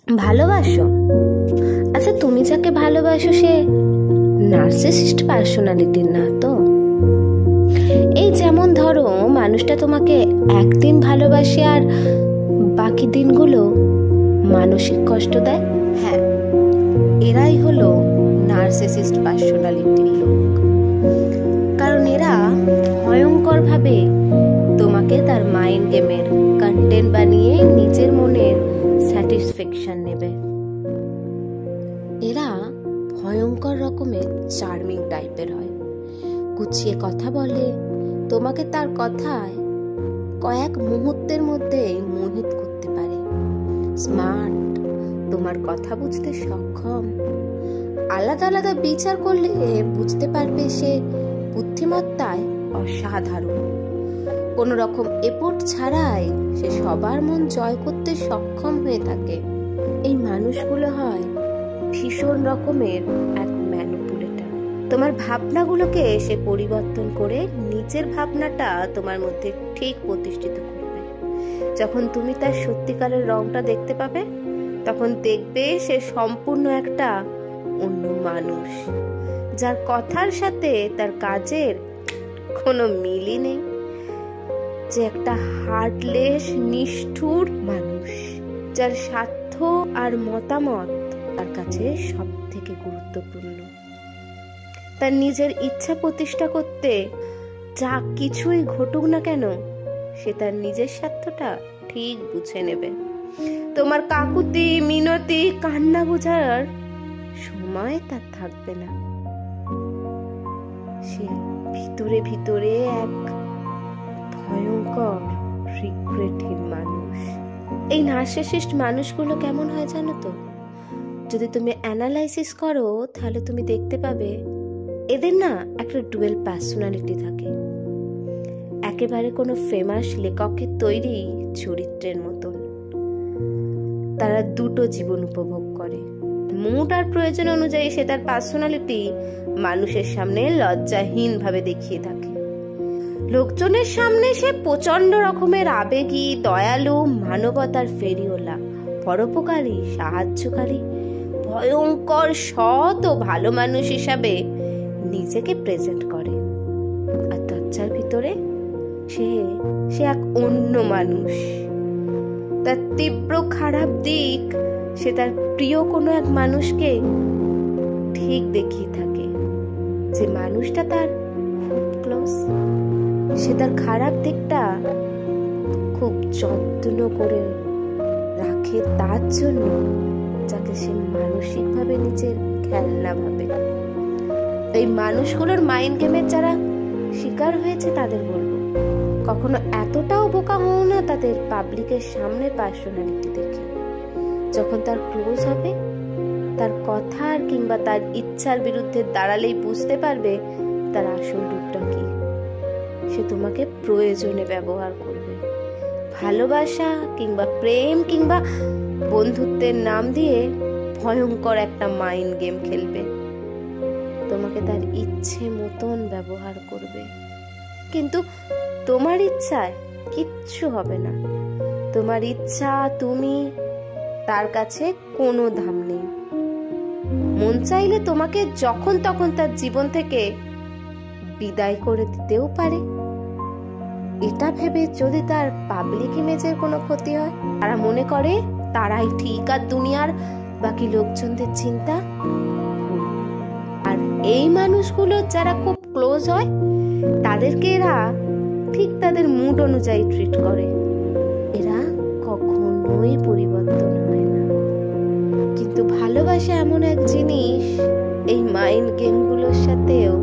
ভালোবাসো? আচ্ছা, তুমি যাকে ভালোবাসো সে নার্সিসিস্ট পার্সোনালিটির না তো? এই যেমন ধরো, মানুষটা তোমাকে একদিন ভালোবাসে আর বাকি দিনগুলো মানসিক কষ্ট দেয়। হ্যাঁ, এরাই হলো নার্সিসিস্ট পার্সোনালিটির লোক। কারণ এরা ভয়ঙ্কর ভাবে তোমাকে তার মাইন্ড গেমের কন্টেন্ট বানিয়ে নিজের মনের স্যাটিসফ্যাকশন নেবে। এরা ভয়ঙ্কর রকমের চার্মিং টাইপের হয়, গুছিয়ে কথা বলে, তোমাকে তার কথায় কয়েক মুহূর্তের মধ্যে মোহিত করতে পারে। স্মার্ট, তোমার কথা বুঝতে সক্ষম, আলাদা আলাদা বিচার করলে বুঝতে পারবে সে বুদ্ধিমত্তায় অসাধারণ। কোনো রকম এফোর্ট ছাড়াই সে সবার মন জয় করতে সক্ষম হয়ে থাকে। এই মানুষগুলো হয় ভীষণ রকমের এক ম্যানিপুলেটর। তোমার ভাবনাগুলোকে সে পরিবর্তন করে নিজের ভাবনাটা তোমার মধ্যে ঠিক প্রতিষ্ঠিত করবে। যখন তুমি তার সত্যিকারের রংটা দেখতে পাবে, তখন দেখবে সে সম্পূর্ণ একটা অন্য মানুষ, যার কথার সাথে তার কাজের কোনো মিলই নেই। যে একটা হার্টলেস, নিষ্ঠুর মানুষ, যার স্বার্থ আর মতামত তার কাছে সব থেকে গুরুত্বপূর্ণ। তার নিজের ইচ্ছা প্রতিষ্ঠা করতে যা কিছুই ঘটুক না কেন, সে তার নিজের স্বার্থটা ঠিক বুঝে নেবে। তোমার কাকুতি মিনতি কান্না বোঝার সময় তার থাকবে না। সে ভিতরে ভিতরে এক ভয়ঙ্কর রিগ্রেটহীন মানুষ। এই নার্সিসিস্ট মানুষগুলো কেমন হয় জানো তো? যদি তুমি অ্যানালাইসিস করো তাহলে তুমি দেখতে পাবে এদের না একটা ডুয়েল পার্সোনালিটি থাকে, একেবারে কোনো ফেমাস লেখকের তৈরি চরিত্রের মতন। তারা দুটো জীবন উপভোগ করে। মুড আর প্রয়োজন অনুযায়ী সে তার পার্সোনালিটি মানুষের সামনে লজ্জাহীন ভাবে দেখিয়ে থাকে। লোকজনের সামনে সে প্রচন্ড রকমের আবেগী, দয়ালু, মানবতার ফেরিওয়ালা, পরোপকারী, সাহায্যকারী, ভয়ঙ্কর সৎ ও ভালো মানুষ হিসাবে নিজেকে প্রেজেন্ট করে। আর দরজার ভিতরে সে এক অন্য মানুষ। তার তীব্র খারাপ দিক সে তার প্রিয় কোনো এক মানুষকে ঠিক দেখিয়ে থাকে, যে মানুষটা তার খুব ক্লোজ। সে তার খারাপ দিকটা খুব যত্ন করে রাখে তার জন্য, যাকে সে মানসিকভাবে নিজের খেলনা ভাবে। এই মানুষগুলোর মাইন্ড গেমের যারা শিকার হয়েছে তাদের বলবো, কখনো এতটাও বোকা হও না তাদের পাবলিকের সামনে পার্সোনালিটি দেখে। যখন তার ক্লোজ হবে, তার কথা আর কিংবা তার ইচ্ছার বিরুদ্ধে দাঁড়ালেই বুঝতে পারবে তার আসল রূপটা কি। সে তোমাকে প্রয়োজনে ব্যবহার করবে, ভালোবাসা কিংবা প্রেম কিংবা বন্ধুত্বের নাম দিয়ে ভয়ঙ্কর একটা মাইন্ড গেম খেলবে। তোমাকে তার ইচ্ছে মতন ব্যবহার করবে, কিন্তু তোমার ইচ্ছায় কিচ্ছু হবে না। তোমার ইচ্ছা, তুমি, তার কাছে কোনো দাম নেই। মন চাইলে তোমাকে যখন তখন তার জীবন থেকে বিদায় করে দিতেও পারে। এটা ভেবে যদি তার পাবলিক ইমেজের কোনো ক্ষতি হয়, তারা মনে করে তারাই ঠিক আর দুনিয়ার বাকি লোকজনদের চিন্তা ভুল। আর এই মানুষগুলো যারা খুব ক্লোজ হয়, তাদেরকে এরা ঠিক তাদের মুড অনুযায়ী ট্রিট করে। এরা কখনোই পরিবর্তন হয় না। কিন্তু ভালোবাসা এমন এক জিনিস, এই মাইন্ড গেমগুলোর সাথেও